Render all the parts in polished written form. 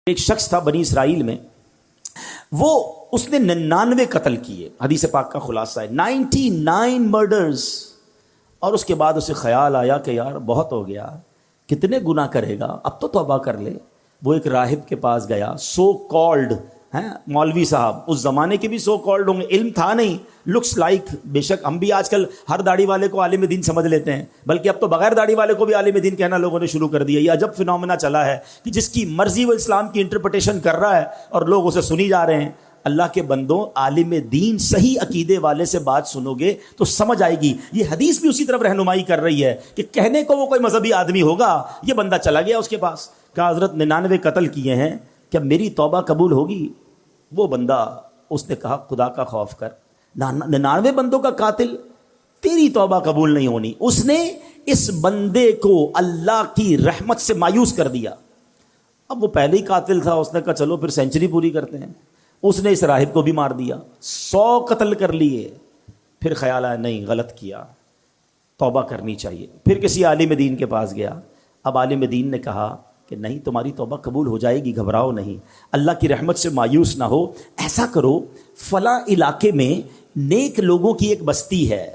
ایک شخص تھا بنی اسرائیل میں، وہ اس نے 99 قتل کیے، حدیث پاک کا خلاصہ ہے 99 مرڈرز، اور اس کے بعد اسے خیال آیا کہ یار بہت ہو گیا، کتنے گناہ کرے گا، اب تو توبہ کر لے۔ وہ ایک راہب کے پاس گیا، سو کالڈ ہیں مولوی صاحب، اس زمانے کے بھی سو کالڈ ہوں گے، علم تھا نہیں، لکس لائک، بے شک ہم بھی آج کل ہر داڑھی والے کو عالم دین سمجھ لیتے ہیں، بلکہ اب تو بغیر داڑھی والے کو بھی عالم دین کہنا لوگوں نے شروع کر دیا۔ یہ عجب فنومنا چلا ہے کہ جس کی مرضی وہ اسلام کی انٹرپریٹیشن کر رہا ہے اور لوگ اسے سنی جا رہے ہیں۔ اللہ کے بندوں، عالم دین صحیح عقیدے والے سے بات سنو گے تو سمجھ آئے گی۔ یہ حدیث بھی اسی طرف رہنمائی کر رہی ہے کہ کہنے کو وہ کوئی مذہبی آدمی ہوگا، یہ بندہ چلا گیا اس کے پاس، کہا حضرت 99 قتل کیے ہیں، کیا میری توبہ قبول ہوگی؟ وہ بندہ، اس نے کہا خدا کا خوف کر، 99 بندوں کا قاتل، تیری توبہ قبول نہیں ہونی۔ اس نے اس بندے کو اللہ کی رحمت سے مایوس کر دیا۔ اب وہ پہلے ہی قاتل تھا، اس نے کہا چلو پھر سینچری پوری کرتے ہیں۔ اس نے اس راہب کو بھی مار دیا، 100 قتل کر لیے۔ پھر خیال آیا نہیں، غلط کیا، توبہ کرنی چاہیے۔ پھر کسی عالم دین کے پاس گیا، اب عالم دین نے کہا کہ نہیں، تمہاری توبہ قبول ہو جائے گی، گھبراؤ نہیں، اللہ کی رحمت سے مایوس نہ ہو۔ ایسا کرو، فلاں علاقے میں نیک لوگوں کی ایک بستی ہے،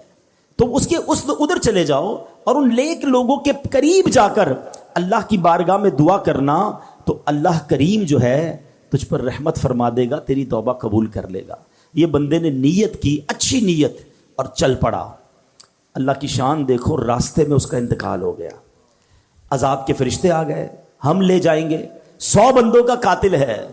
تو اس ادھر چلے جاؤ اور ان نیک لوگوں کے قریب جا کر اللہ کی بارگاہ میں دعا کرنا، تو اللہ کریم جو ہے تجھ پر رحمت فرما دے گا، تیری توبہ قبول کر لے گا۔ یہ بندے نے نیت کی، اچھی نیت، اور چل پڑا۔ اللہ کی شان دیکھو، راستے میں اس کا انتقال ہو گیا۔ عذاب کے فرشتے آ گئے، ہم لے جائیں گے، 100 بندوں کا قاتل ہے۔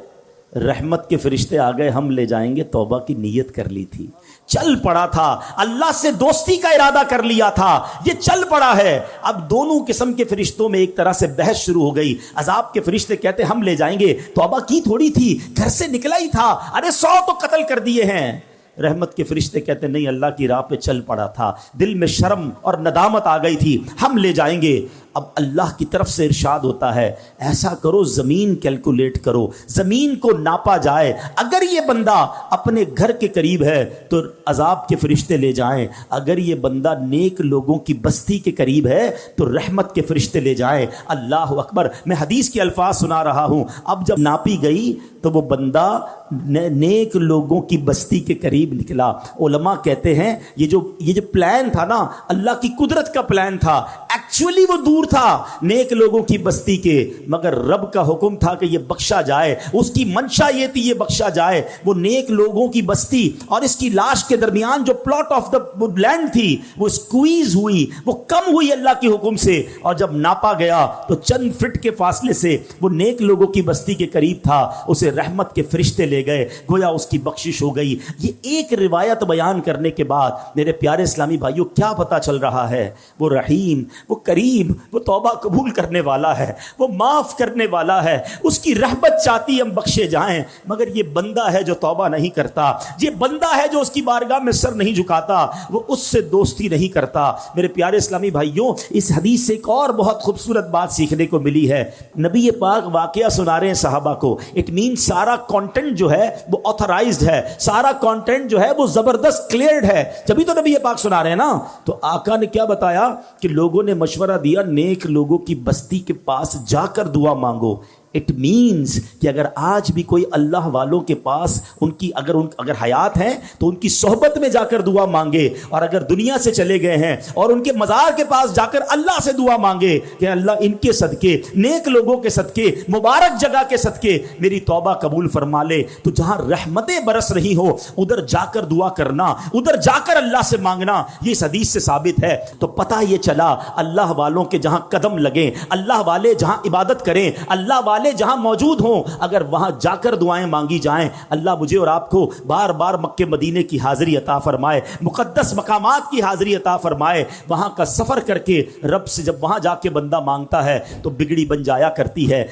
رحمت کے فرشتے آ گئے، ہم لے جائیں گے، توبہ کی نیت کر لی تھی، چل پڑا تھا، اللہ سے دوستی کا ارادہ کر لیا تھا، یہ چل پڑا ہے۔ اب دونوں قسم کے فرشتوں میں ایک طرح سے بحث شروع ہو گئی۔ عذاب کے فرشتے کہتے ہم لے جائیں گے، توبہ کی تھوڑی تھی، گھر سے نکلا ہی تھا، ارے 100 تو قتل کر دیے ہیں۔ رحمت کے فرشتے کہتے نہیں، اللہ کی راہ پہ چل پڑا تھا، دل میں شرم اور ندامت آ گئی تھی، ہم لے جائیں گے۔ اب اللہ کی طرف سے ارشاد ہوتا ہے ایسا کرو، زمین کیلکولیٹ کرو، زمین کو ناپا جائے، اگر یہ بندہ اپنے گھر کے قریب ہے تو عذاب کے فرشتے لے جائیں، اگر یہ بندہ نیک لوگوں کی بستی کے قریب ہے تو رحمت کے فرشتے لے جائیں۔ اللہ اکبر، میں حدیث کے الفاظ سنا رہا ہوں۔ اب جب ناپی گئی تو وہ بندہ نیک لوگوں کی بستی کے قریب نکلا۔ علماء کہتے ہیں یہ جو پلان تھا نا، اللہ کی قدرت کا پلان تھا، ایکچولی وہ دور تھا نیک لوگوں کی بستی کے، مگر رب کا حکم تھا کہ یہ بخشا جائے، اس کی منشا یہ تھی یہ بخشا جائے۔ وہ نیک لوگوں کی بستی اور اس کی لاش کے درمیان جو پلاٹ آف دا لینڈ تھی وہ سکویز ہوئی، وہ کم ہوئی اللہ کے حکم سے، اور جب ناپا گیا تو چند فٹ کے فاصلے سے وہ نیک لوگوں کی بستی کے قریب تھا۔ اسے رحمت کے فرشتے لے گئے، گویا اس کی بخشش ہو گئی۔ یہ ایک روایت بیان کرنے کے بعد میرے پیارے اسلامی بھائیوں کیا پتا چل رہا ہے؟ وہ رحیم، وہ کریم، وہ توبہ قبول کرنے والا ہے، وہ معاف کرنے والا ہے، اس کی رحمت چاہتی ہم بخشے جائیں۔ مگر یہ بندہ ہے جو توبہ نہیں کرتا، یہ بندہ ہے جو اس کی بارگاہ میں سر نہیں جھکاتا، وہ اس سے دوستی نہیں کرتا۔ میرے پیارے اسلامی بھائیوں، اس حدیث سے ایک اور بہت خوبصورت بات سیکھنے کو ملی ہے۔ نبی پاک واقعہ سنا رہے ہیں صحابہ کو، اٹ مین سارا کانٹینٹ جو ہے وہ آتھرائزڈ ہے، سارا کانٹینٹ جو ہے وہ زبردست کلیئرڈ ہے، جبھی تو نبی پاک سنا رہے ہیں نا۔ تو آقا نے کیا بتایا کہ لوگوں نے مشورہ دیا نیک لوگوں کی بستی کے پاس جا کر دعا مانگو۔ اٹ مینز کہ اگر آج بھی کوئی اللہ والوں کے پاس اگر حیات ہیں تو ان کی صحبت میں جا کر دعا مانگے، اور اگر دنیا سے چلے گئے ہیں اور ان کے مزار کے پاس جا کر اللہ سے دعا مانگے کہ اللہ ان کے صدقے، نیک لوگوں کے صدقے، مبارک جگہ کے صدقے میری توبہ قبول فرما لے۔ تو جہاں رحمتیں برس رہی ہو ادھر جا کر دعا کرنا، ادھر جا کر اللہ سے مانگنا، یہ اس حدیث سے ثابت ہے۔ تو پتہ یہ چلا اللہ والوں کے جہاں قدم لگیں، اللہ والے جہاں عبادت کریں، اللہ والے جہاں موجود ہوں، اگر وہاں جا کر دعائیں مانگی جائیں، اللہ مجھے اور آپ کو بار بار مکے مدینے کی حاضری عطا فرمائے، مقدس مقامات کی حاضری عطا فرمائے۔ وہاں کا سفر کر کے رب سے جب وہاں جا کے بندہ مانگتا ہے تو بگڑی بن جایا کرتی ہے۔